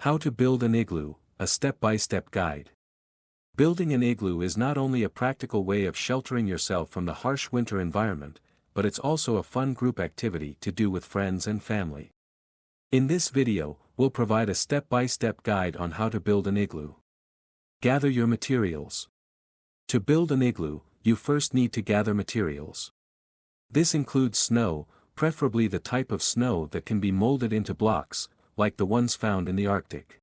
How to build an igloo, a step-by-step guide. Building an igloo is not only a practical way of sheltering yourself from the harsh winter environment, but it's also a fun group activity to do with friends and family. In this video, we'll provide a step-by-step guide on how to build an igloo. Gather your materials. To build an igloo, you first need to gather materials. This includes snow, preferably the type of snow that can be molded into blocks, like the ones found in the Arctic.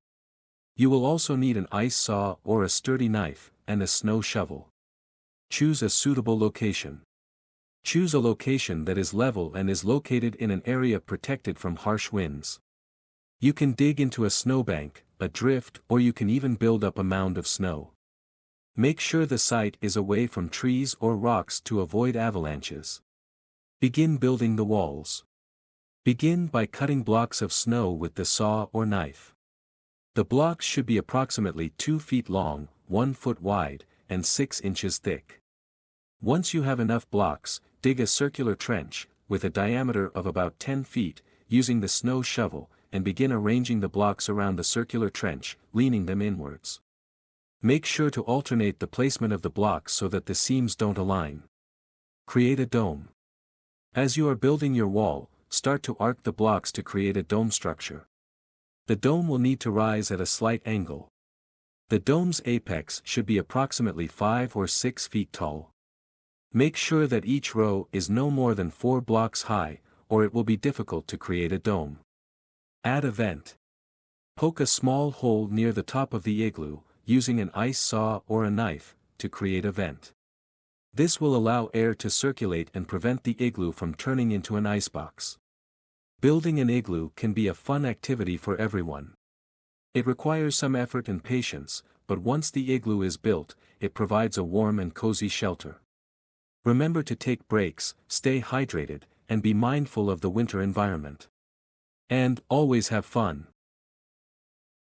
You will also need an ice saw or a sturdy knife, and a snow shovel. Choose a suitable location. Choose a location that is level and is located in an area protected from harsh winds. You can dig into a snowbank, a drift, or you can even build up a mound of snow. Make sure the site is away from trees or rocks to avoid avalanches. Begin building the walls. Begin by cutting blocks of snow with the saw or knife. The blocks should be approximately 2 feet long, 1 foot wide, and 6 inches thick. Once you have enough blocks, dig a circular trench, with a diameter of about 10 feet, using the snow shovel, and begin arranging the blocks around the circular trench, leaning them inwards. Make sure to alternate the placement of the blocks so that the seams don't align. Create a dome. As you are building your wall, start to arc the blocks to create a dome structure. The dome will need to rise at a slight angle. The dome's apex should be approximately 5 or 6 feet tall. Make sure that each row is no more than 4 blocks high, or it will be difficult to create a dome. Add a vent. Poke a small hole near the top of the igloo, using an ice saw or a knife, to create a vent. This will allow air to circulate and prevent the igloo from turning into an icebox. Building an igloo can be a fun activity for everyone. It requires some effort and patience, but once the igloo is built, it provides a warm and cozy shelter. Remember to take breaks, stay hydrated, and be mindful of the winter environment. And always have fun.